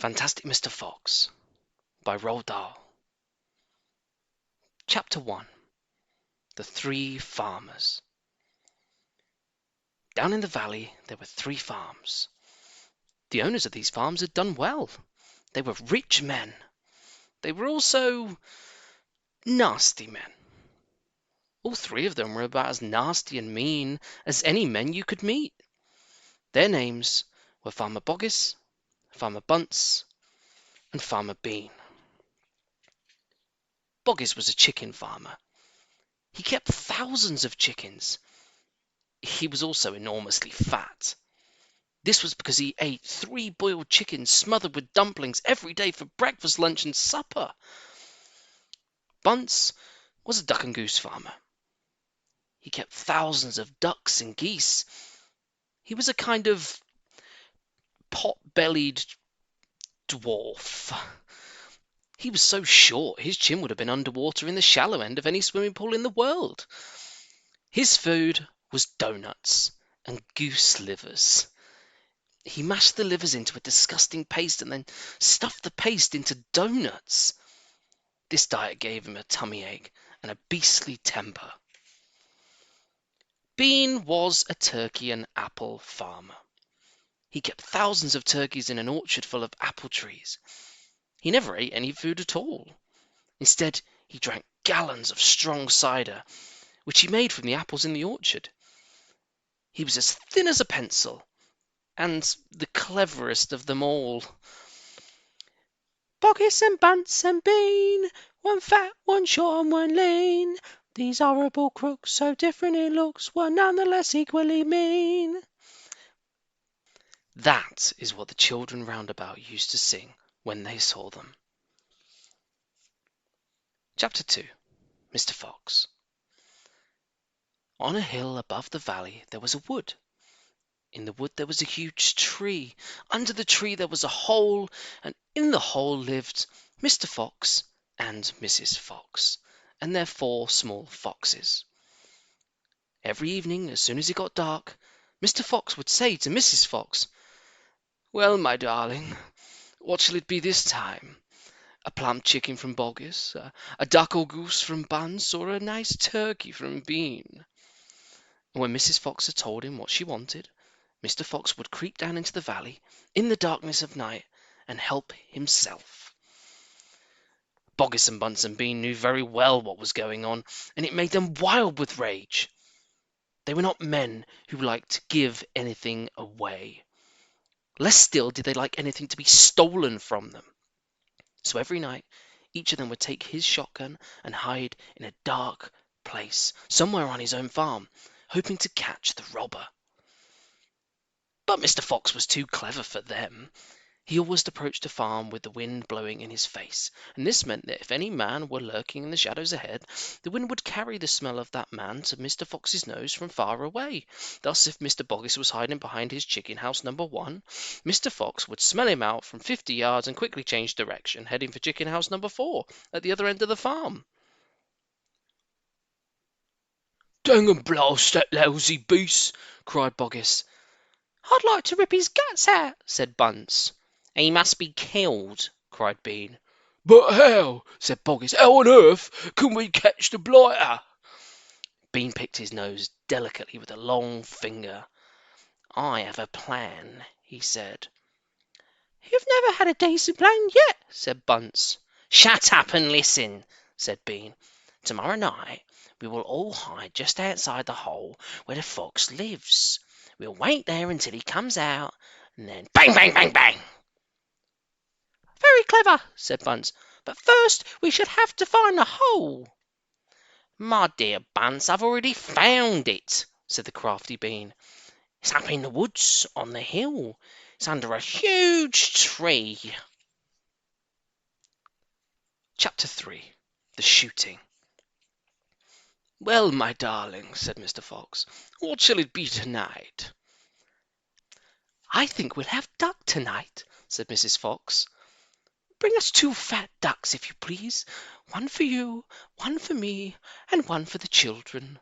Fantastic Mr. Fox by Roald Dahl. Chapter 1. The Three Farmers. Down in the valley there were 3 farms. The owners of these farms had done well. They were rich men. They were also nasty men. All 3 of them were about as nasty and mean as any men you could meet. Their names were Farmer Boggis, Farmer Bunce, and Farmer Bean. Boggis was a chicken farmer. He kept thousands of chickens. He was also enormously fat. This was because he ate 3 boiled chickens smothered with dumplings every day for breakfast, lunch, and supper. Bunce was a duck and goose farmer. He kept thousands of ducks and geese. He was a kind of pot-bellied dwarf. He was so short his chin would have been underwater in the shallow end of any swimming pool in the world. His food was donuts and goose livers. He mashed the livers into a disgusting paste and then stuffed the paste into donuts. This diet gave him a tummy ache and a beastly temper. Bean was a turkey and apple farmer. He kept thousands of turkeys in an orchard full of apple trees. He never ate any food at all. Instead, he drank gallons of strong cider, which he made from the apples in the orchard. He was as thin as a pencil, and the cleverest of them all. Boggis and Bunce and Bean, one fat, one short, and one lean. These horrible crooks, so different in looks, were nonetheless equally mean. That is what the children round about used to sing when they saw them. Chapter 2. Mr. Fox. On a hill above the valley there was a wood. In the wood there was a huge tree. Under the tree there was a hole, and in the hole lived Mr. Fox and Mrs. Fox, and their 4 small foxes. Every evening, as soon as it got dark, Mr. Fox would say to Mrs. Fox, "Well, my darling, what shall it be this time? A plump chicken from Boggis, a duck or goose from Bunce, or a nice turkey from Bean?" And when Mrs. Fox had told him what she wanted, Mr. Fox would creep down into the valley in the darkness of night and help himself. Boggis and Bunce and Bean knew very well what was going on, and it made them wild with rage. They were not men who liked to give anything away. Less still did they like anything to be stolen from them. So every night, each of them would take his shotgun and hide in a dark place somewhere on his own farm, hoping to catch the robber. But Mr. Fox was too clever for them. He always approached a farm with the wind blowing in his face, and this meant that if any man were lurking in the shadows ahead, the wind would carry the smell of that man to Mr. Fox's nose from far away. Thus, if Mr. Boggis was hiding behind his chicken house number 1, Mr. Fox would smell him out from 50 yards and quickly change direction, heading for chicken house number 4 at the other end of the farm. "Dang and blast that lousy beast!" cried Boggis. "I'd like to rip his guts out," said Bunce. "He must be killed," cried Bean. "But how?" said Boggis. "How on earth can we catch the blighter?" Bean picked his nose delicately with a long finger. "I have a plan," he said. "You've never had a decent plan yet," said Bunce. "Shut up and listen," said Bean. "Tomorrow night we will all hide just outside the hole where the fox lives. We'll wait there until he comes out, and then bang, bang, bang, bang." "Very clever," said Bunce. "But first we should have to find the hole." "My dear Bunce, I've already found it," said the crafty Bean. "It's up in the woods on the hill. It's under a huge tree." Chapter 3. The Shooting. "Well, my darling," said Mr. Fox, "what shall it be tonight?" "I think we'll have duck tonight," said Mrs. Fox. "Bring us 2 fat ducks, if you please. One for you, one for me, and one for the children."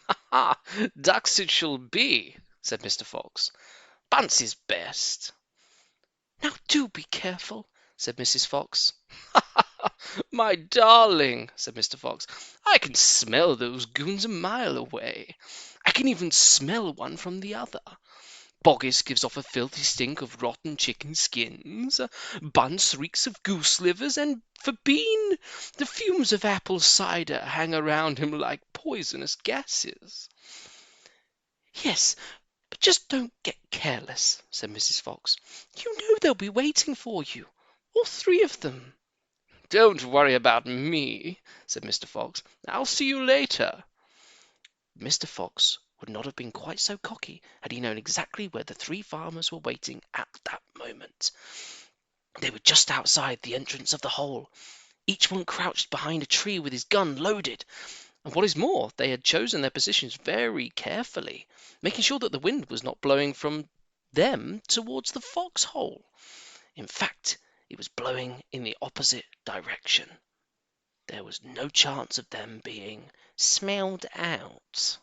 "Ha! Ducks it shall be," said Mr. Fox. "Bunce is best." "Now do be careful," said Mrs. Fox. "My darling," said Mr. Fox, "I can smell those goons a mile away. I can even smell one from the other. Boggis gives off a filthy stink of rotten chicken skins, Bunce reeks of goose livers, and for Bean, the fumes of apple cider hang around him like poisonous gases." "Yes, but just don't get careless," said Mrs. Fox. "You know they'll be waiting for you, all three of them." "Don't worry about me," said Mr. Fox. "I'll see you later." Mr. Fox would not have been quite so cocky had he known exactly where the three farmers were waiting at that moment. They were just outside the entrance of the hole, each one crouched behind a tree with his gun loaded. And what is more, they had chosen their positions very carefully, making sure that the wind was not blowing from them towards the foxhole. In fact, it was blowing in the opposite direction. There was no chance of them being smelled out.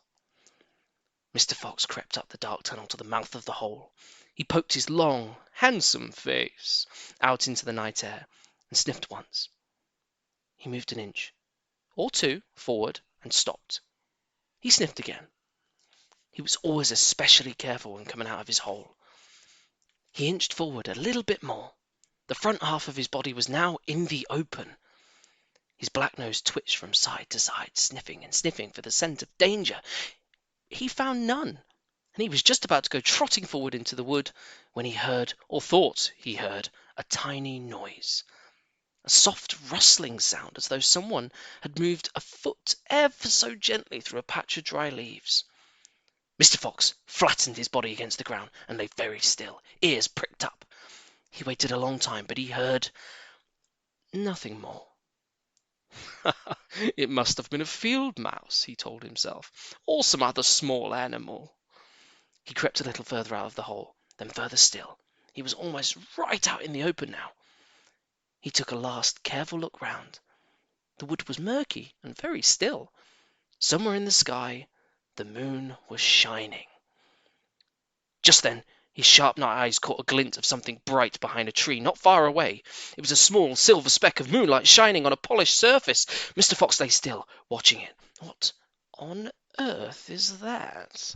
Mr. Fox crept up the dark tunnel to the mouth of the hole. He poked his long, handsome face out into the night air and sniffed once. He moved an inch or two forward and stopped. He sniffed again. He was always especially careful when coming out of his hole. He inched forward a little bit more. The front half of his body was now in the open. His black nose twitched from side to side, sniffing and sniffing for the scent of danger. He found none, and he was just about to go trotting forward into the wood when he heard, or thought he heard, a tiny noise. A soft rustling sound, as though someone had moved a foot ever so gently through a patch of dry leaves. Mr. Fox flattened his body against the ground and lay very still, ears pricked up. He waited a long time, but he heard nothing more. It must have been a field mouse, he told himself, or some other small animal. He crept a little further out of the hole, then further still. He was almost right out in the open now. He took a last careful look round. The wood was murky and very still. Somewhere in the sky the moon was shining. Just then his sharp eyes caught a glint of something bright behind a tree not far away. It was a small silver speck of moonlight shining on a polished surface. Mr. Fox lay still, watching it. What on earth is that?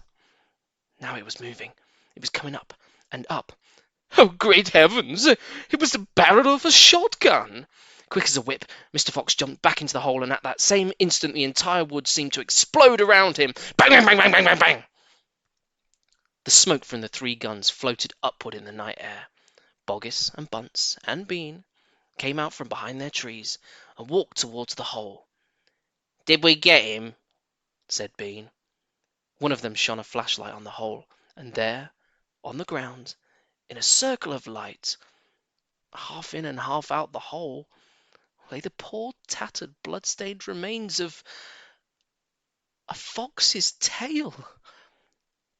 Now it was moving. It was coming up and up. Oh, great heavens! It was the barrel of a shotgun! Quick as a whip, Mr. Fox jumped back into the hole, and at that same instant the entire wood seemed to explode around him. Bang, bang, bang, bang, bang, bang, bang! The smoke from the three guns floated upward in the night air. Boggis and Bunce and Bean came out from behind their trees and walked towards the hole. "Did we get him?" said Bean. One of them shone a flashlight on the hole, and there, on the ground, in a circle of light, half in and half out the hole, lay the poor tattered blood-stained remains of a fox's tail.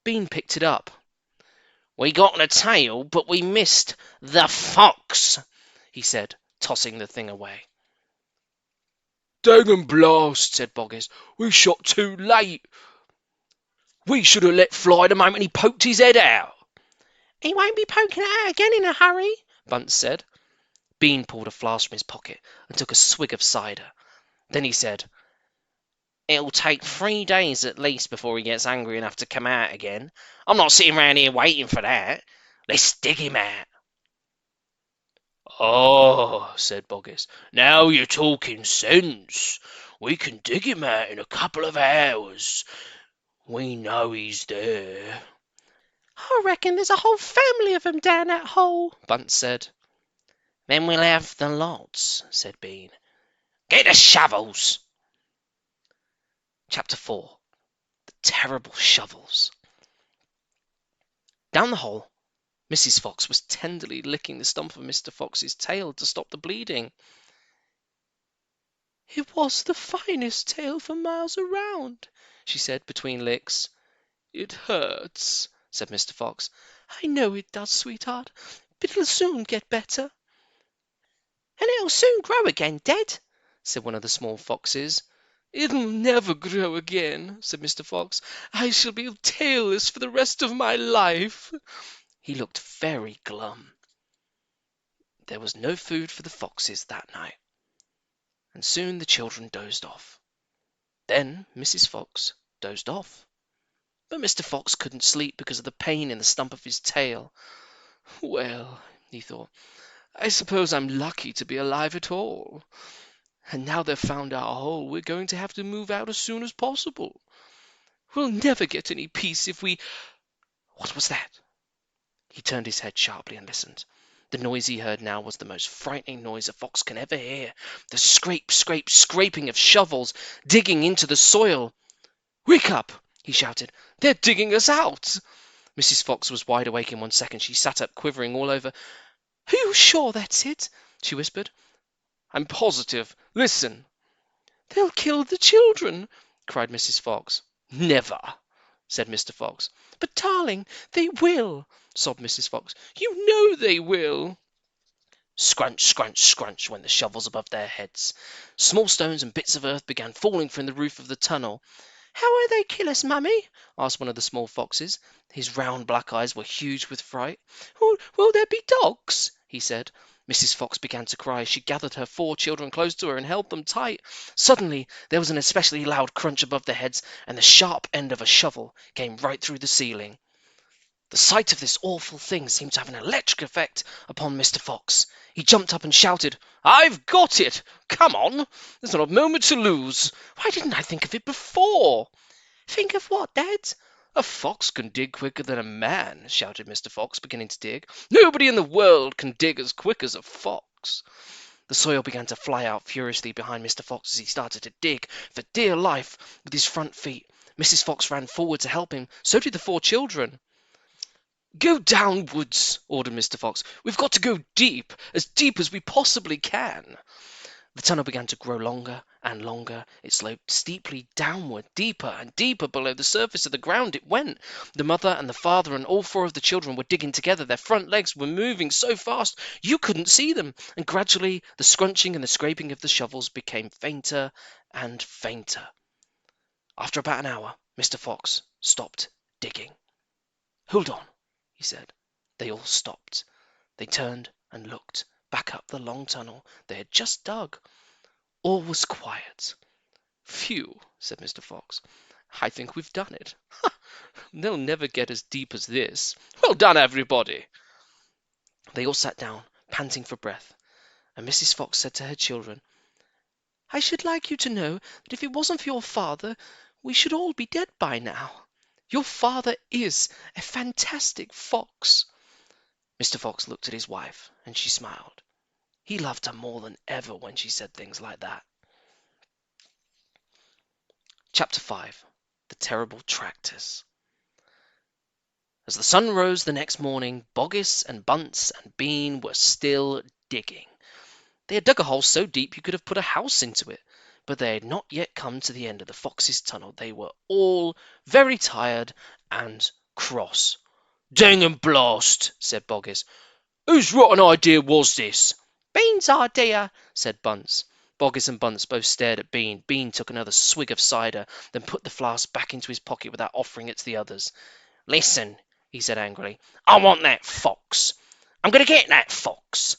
Bean picked it up. "We got the tail, but we missed the fox," he said, tossing the thing away. "Dang and blast," said Boggis. "We shot too late. We should have let fly the moment he poked his head out." "He won't be poking it out again in a hurry," Bunce said. Bean pulled a flask from his pocket and took a swig of cider. Then he said, "It'll take 3 days at least before he gets angry enough to come out again. I'm not sitting round here waiting for that. Let's dig him out." "Oh," said Boggis, "now you're talking sense. We can dig him out in a couple of hours. We know he's there." "I reckon there's a whole family of 'em down that hole," Bunce said. "Then we'll have the lots," said Bean. "Get the shovels." Chapter 4. The Terrible Shovels. Down the hole, Mrs. Fox was tenderly licking the stump of Mr. Fox's tail to stop the bleeding. "It was the finest tail for miles around," she said between licks. "It hurts," said Mr. Fox. "I know it does, sweetheart, but it'll soon get better." "And it'll soon grow again, Dad," said one of the small foxes. "It'll never grow again," said Mr. Fox. "I shall be tailless for the rest of my life." He looked very glum. There was no food for the foxes that night, and soon the children dozed off. Then Mrs. Fox dozed off. But Mr. Fox couldn't sleep because of the pain in the stump of his tail. "Well," he thought, "I suppose I'm lucky to be alive at all. And now they've found our hole, we're going to have to move out as soon as possible. We'll never get any peace if we—" What was that? He turned his head sharply and listened. The noise he heard now was the most frightening noise a fox can ever hear. The scrape, scrape, scraping of shovels digging into the soil. "Wake up!" he shouted. "They're digging us out!" Mrs. Fox was wide awake in 1 second. She sat up, quivering all over. "Are you sure that's it?" she whispered. "I'm positive. Listen." "They'll kill the children!" cried Mrs. Fox. "Never!" said Mr. Fox. "But, darling, they will!" sobbed Mrs. Fox. "You know they will!" Scrunch, scrunch, scrunch went the shovels above their heads. Small stones and bits of earth began falling from the roof of the tunnel. "How will they kill us, Mummy?" asked one of the small foxes. His round black eyes were huge with fright. Will there be dogs?" he said. Mrs. Fox began to cry. She gathered her 4 children close to her and held them tight. Suddenly there was an especially loud crunch above their heads, and the sharp end of a shovel came right through the ceiling. The sight of this awful thing seemed to have an electric effect upon Mr. Fox. He jumped up and shouted, "I've got it! Come on! There's not a moment to lose! Why didn't I think of it before?" "Think of what, Dad?" "A fox can dig quicker than a man," shouted Mr. Fox, beginning to dig. "Nobody in the world can dig as quick as a fox." The soil began to fly out furiously behind Mr. Fox as he started to dig for dear life with his front feet. Mrs. Fox ran forward to help him. So did the 4 children. "Go downwards," ordered Mr. Fox. "We've got to go deep as we possibly can." The tunnel began to grow longer and longer. It sloped steeply downward, deeper and deeper below the surface of the ground it went. The mother and the father and all 4 of the children were digging together. Their front legs were moving so fast you couldn't see them, and gradually the scrunching and the scraping of the shovels became fainter and fainter. After about an hour, Mr. Fox stopped digging. "Hold on," he said. They all stopped. They turned and looked back up the long tunnel they had just dug. All was quiet. "Phew," said Mr. Fox. "I think we've done it. They'll never get as deep as this. Well done, everybody." They all sat down, panting for breath, and Mrs. Fox said to her children, "I should like you to know that if it wasn't for your father, we should all be dead by now. Your father is a fantastic fox." Mr. Fox looked at his wife, and she smiled. He loved her more than ever when she said things like that. Chapter 5. The Terrible Tractors. As the sun rose the next morning, Boggis and Bunce and Bean were still digging. They had dug a hole so deep you could have put a house into it, but they had not yet come to the end of the fox's tunnel. They were all very tired and cross. "Dang and blast," said Boggis. "Whose rotten idea was this?" "Bean's idea," said Bunce. Boggis and Bunce both stared at Bean. Bean took another swig of cider, then put the flask back into his pocket without offering it to the others. "Listen," he said angrily. "I want that fox. I'm going to get that fox.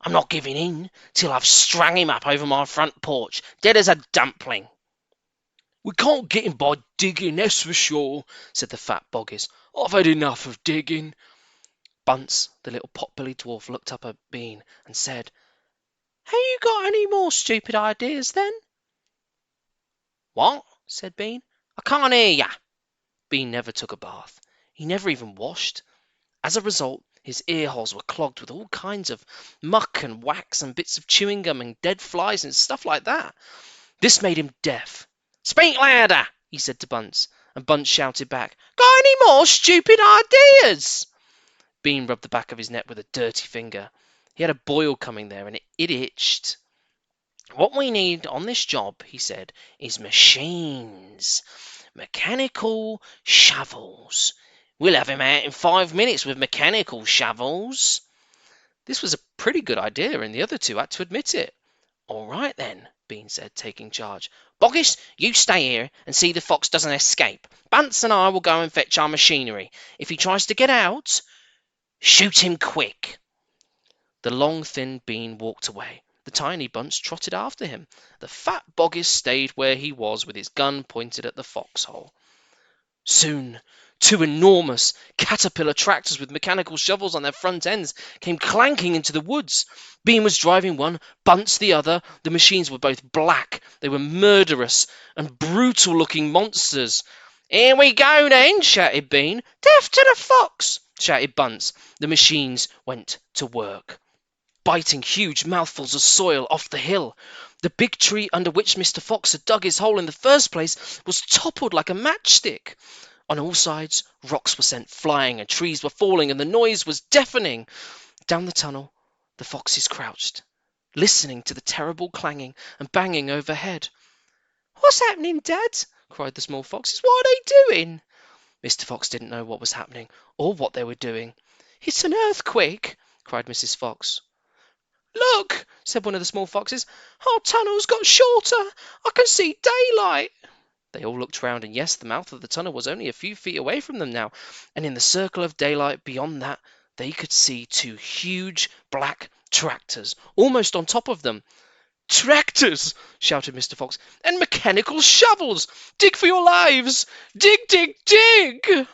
I'm not giving in till I've strung him up over my front porch, dead as a dumpling." "We can't get him by digging, that's for sure," said the fat Boggis. "I've had enough of digging." Bunce, the little pot-bellied dwarf, looked up at Bean and said, "Have you got any more stupid ideas, then?" "What?" said Bean. "I can't hear ya." Bean never took a bath. He never even washed. As a result, his ear holes were clogged with all kinds of muck and wax and bits of chewing gum and dead flies and stuff like that. This made him deaf. "Speak louder," he said to Bunce, and Bunce shouted back, "Got any more stupid ideas?" Bean rubbed the back of his neck with a dirty finger. He had a boil coming there, and it itched. "What we need on this job," he said, "is machines. Mechanical shovels. We'll have him out in 5 minutes with mechanical shovels." This was a pretty good idea, and the other 2 had to admit it. "All right, then," Bean said, taking charge. "Boggis, you stay here and see the fox doesn't escape. Bunce and I will go and fetch our machinery. If he tries to get out, shoot him quick." The long, thin bean walked away. The tiny Bunce trotted after him. The fat Boggis stayed where he was with his gun pointed at the foxhole. Soon, two enormous caterpillar tractors with mechanical shovels on their front ends came clanking into the woods. Bean was driving one, Bunce the other. The machines were both black. They were murderous and brutal-looking monsters. "Here we go, then," shouted Bean. "Death to the fox!" shouted Bunce. The machines went to work, biting huge mouthfuls of soil off the hill. The big tree under which Mr. Fox had dug his hole in the first place was toppled like a matchstick. On all sides, rocks were sent flying and trees were falling, and the noise was deafening. Down the tunnel, the foxes crouched, listening to the terrible clanging and banging overhead. "What's happening, Dad?" cried the small foxes. "What are they doing?" Mr. Fox didn't know what was happening or what they were doing. "It's an earthquake!" cried Mrs. Fox. "Look!" said one of the small foxes. "Our tunnel's got shorter. I can see daylight." They all looked round, and yes, the mouth of the tunnel was only a few feet away from them now, and in the circle of daylight beyond that they could see two huge black tractors almost on top of them. "Tractors!" shouted Mr. Fox, "and mechanical shovels! Dig for your lives! Dig, dig, dig!"